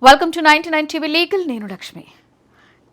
Welcome to 99 TV legal. నేను లక్ష్మి.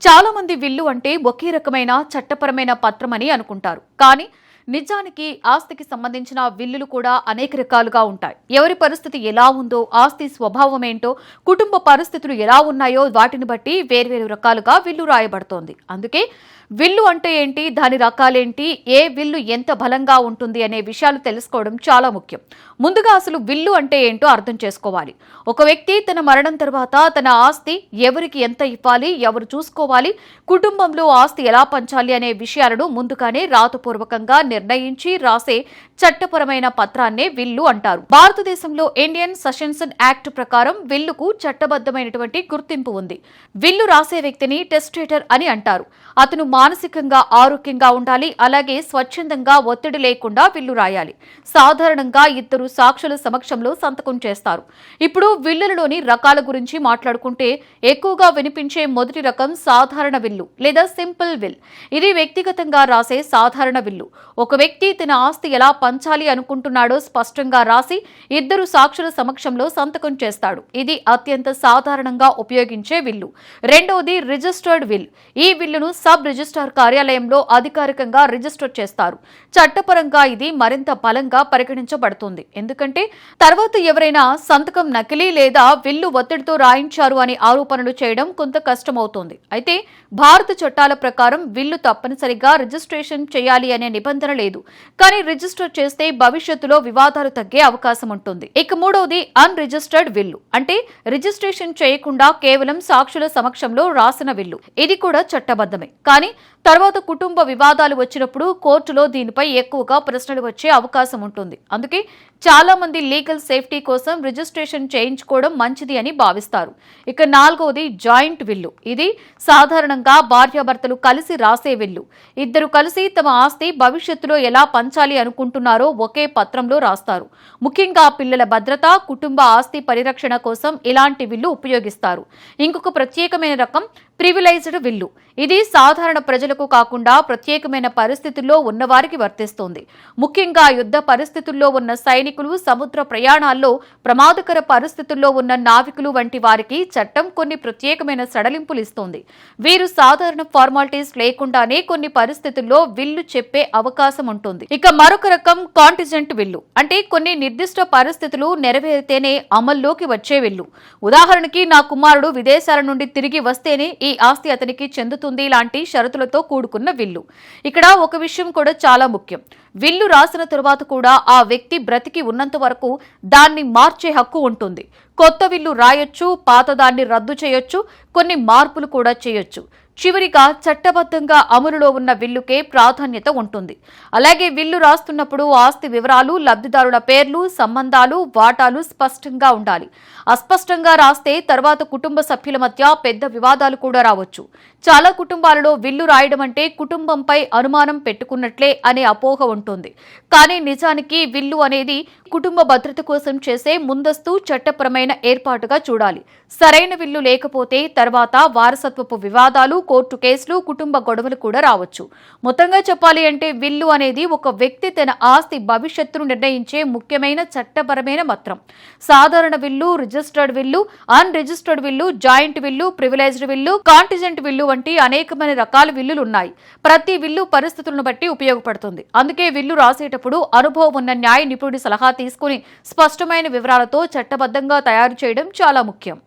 చాలా మంది విల్లు అంటే ఒకే రకమైన చట్టపరమైన పత్రం అని అనుకుంటారు. కానీ నిజానికి ఆస్తికి సంబంధించిన విల్లులు కూడా అనేక రకాలుగా ఉంటాయి. ఎవరి పరిస్థితి ఎలా ఉందో, ఆస్తి స్వభావం ఏంటో, కుటుంబ పరిస్థితులు ఎలా ఉన్నాయో వాటిని బట్టి వేర్వేరు రకాలుగా విల్లు రాయబడుతోంది. అందుకే విల్లు అంటే ఏంటి, దాని రకాలేంటి, ఏ విల్లు ఎంత బలంగా ఉంటుంది అనే విషయాలు తెలుసుకోవడం చాలా ముఖ్యం. ముందుగా అసలు విల్లు అంటే ఏంటో అర్థం చేసుకోవాలి. ఒక వ్యక్తి తన మరణం తర్వాత తన ఆస్తి ఎవరికి ఎంత ఇవ్వాలి, ఎవరు చూసుకోవాలి, కుటుంబంలో ఆస్తి ఎలా పంచాలి అనే విషయాలను ముందుగానే రాతపూర్వకంగా నిర్ణయించి రాసే చట్టపరమైన పత్రాన్నే విల్లు అంటారు. భారతదేశంలో ఇండియన్ ససెషన్ యాక్ట్ ప్రకారం విల్లుకు చట్టబద్ధమైనటువంటి గుర్తింపు ఉంది. విల్లు రాసే వ్యక్తిని టెస్టేటర్ అని అంటారు. అతను మానసికంగా ఆరోగ్యంగా ఉండాలి. అలాగే స్వచ్ఛందంగా ఒత్తిడి లేకుండా విల్లు రాయాలి. సాధారణంగా ఇద్దరు సాక్షుల సమక్షంలో సంతకం చేస్తారు. ఇప్పుడు విల్లులలోని రకాల గురించి మాట్లాడుకుంటే ఎక్కువగా వినిపించే మొదటి రకం సాధారణ విల్లు లేదా సింపుల్ విల్. ఇది వ్యక్తిగతంగా రాసే సాధారణ విల్లు. ఒక వ్యక్తి తన ఆస్తి ఎలా పంచాలి అనుకుంటున్నాడో స్పష్టంగా రాసి ఇద్దరు సాక్షుల సమక్షంలో సంతకం చేస్తాడు. ఇది అత్యంత సాధారణంగా ఉపయోగించే విల్లు. రెండవది రిజిస్టర్డ్ విల్. ఈ విల్లును సబ్ రిజిస్ట్రార్ కార్యాలయంలో అధికారికంగా రిజిస్టర్ చేస్తారు. చట్టపరంగా ఇది మరింత బలంగా పరిగణించబడుతుంది. ఎందుకంటే తర్వాత ఎవరైనా సంతకం నకిలీ లేదా విల్లు ఒత్తిడితో రాయించారు అని ఆరోపణలు చేయడం కొంత కష్టమవుతోంది. అయితే భారత చట్టాల ప్రకారం విల్లు తప్పనిసరిగా రిజిస్ట్రేషన్ చేయాలి అనే నిబంధన లేదు. కానీ రిజిస్టర్ చేస్తే భవిష్యత్తులో వివాదాలు తగ్గే అవకాశం ఉంటుంది. ఇక మూడవది అన్ రిజిస్టర్డ్ విల్లు. అంటే రిజిస్ట్రేషన్ చేయకుండా కేవలం సాక్షుల సమక్షంలో రాసిన విల్లు. ఇది కూడా చట్టబద్ధమే. కానీ తర్వాత కుటుంబ వివాదాలు వచ్చినప్పుడు కోర్టులో దీనిపై ఎక్కువగా ప్రశ్నలు వచ్చే అవకాశం ఉంటుంది. అందుకే చాలా మంది లీగల్ సేఫ్టీ కోసం రిజిస్ట్రేషన్ చేయించుకోవడం మంచిది అని భావిస్తారు. ఇక నాలుగవది జాయింట్ విల్లు. ఇది సాధారణంగా భార్యాభర్తలు కలిసి రాసే విల్లు. ఇద్దరు కలిసి తమ ఆస్తి భవిష్యత్తులో ఎలా పంచాలి అనుకుంటున్నారో ఒకే పత్రంలో రాస్తారు. ముఖ్యంగా పిల్లల భద్రత, కుటుంబ ఆస్తి పరిరక్షణ కోసం ఇలాంటి విల్లు ఉపయోగిస్తారు. ఇంకొక ప్రత్యేకమైన రకం ప్రివిలైజ్డ్ విల్లు. ఇది సాధారణ ప్రజలకు కాకుండా ప్రత్యేకమైన పరిస్థితుల్లో ఉన్నవారికి వర్తిస్తుంది. ముఖ్యంగా యుద్ధ పరిస్థితుల్లో ఉన్న సైనికులు, సముద్ర ప్రయాణాల్లో ప్రమాదకర పరిస్థితుల్లో ఉన్న నావికులు వంటి వారికి చట్టం కొన్ని ప్రత్యేకమైన సడలింపులు ఇస్తోంది. వీరు సాధారణ ఫార్మాలిటీస్ లేకుండానే కొన్ని పరిస్థితుల్లో విల్లు చెప్పే అవకాశం ఉంటుంది. ఇక మరొక రకం కాంటిజెంట్ విల్లు. అంటే కొన్ని నిర్దిష్ట పరిస్థితులు నెరవేరితేనే అమల్లోకి వచ్చే విల్లు. ఉదాహరణకి, నా కుమారుడు విదేశాల నుండి తిరిగి వస్తేనే ఈ ఆస్తి అతనికి చెందుతుంది లాంటి షరతులతో కూడుకున్న విల్లు. ఇక్కడ ఒక విషయం కూడా చాలా ముఖ్యం. విల్లు రాసిన తరువాత కూడా ఆ వ్యక్తి బ్రతికి ఉన్నంత వరకు దాన్ని మార్చే హక్కు ఉంటుంది. కొత్త విల్లు రాయొచ్చు, పాతదాన్ని రద్దు చేయొచ్చు, కొన్ని మార్పులు కూడా చేయొచ్చు. చివరిగా చట్టబద్ధంగా అమలులో ఉన్న విల్లుకే ప్రాధాన్యత ఉంటుంది. అలాగే విల్లు రాస్తున్నప్పుడు ఆస్తి వివరాలు, లబ్ధిదారుల పేర్లు, సంబంధాలు, వాటాలు స్పష్టంగా ఉండాలి. అస్పష్టంగా రాస్తే తర్వాత కుటుంబ సభ్యుల మధ్య పెద్ద వివాదాలు కూడా రావచ్చు. చాలా కుటుంబాలలో విల్లు రాయడం అంటే కుటుంబంపై అనుమానం పెట్టుకున్నట్లే అనే అపోహ ఉంటుంది. కానీ నిజానికి విల్లు అనేది కుటుంబ భద్రత కోసం చేసే ముందస్తు చట్టపరమైన ఏర్పాటుగా చూడాలి. సరైన విల్లు లేకపోతే తర్వాత వారసత్వపు వివాదాలు, కోర్టు కేసులు, కుటుంబ గొడవలు కూడా రావచ్చు. మొత్తంగా చెప్పాలి అంటే విల్లు అనేది ఒక వ్యక్తి తన ఆస్తి భవిష్యత్తును నిర్ణయించే ముఖ్యమైన చట్టపరమైన పత్రం. సాధారణ విల్లు, రిజిస్టర్డ్ విల్లు, అన్ రిజిస్టర్డ్ విల్లు, జాయింట్ విల్లు, ప్రివిలైజ్డ్ విల్లు, కాంటిజెంట్ విల్లు వంటి అనేకమైన రకాల విల్లులు ఉన్నాయి. ప్రతి విల్లు పరిస్థితులను బట్టి ఉపయోగపడుతుంది. అందుకే విల్లు రాసేటప్పుడు అనుభవం ఉన్న న్యాయ నిపుణుడి సలహా తీసుకుని స్పష్టమైన వివరాలతో చట్టబద్ధంగా తయారు చేయడం చాలా ముఖ్యం.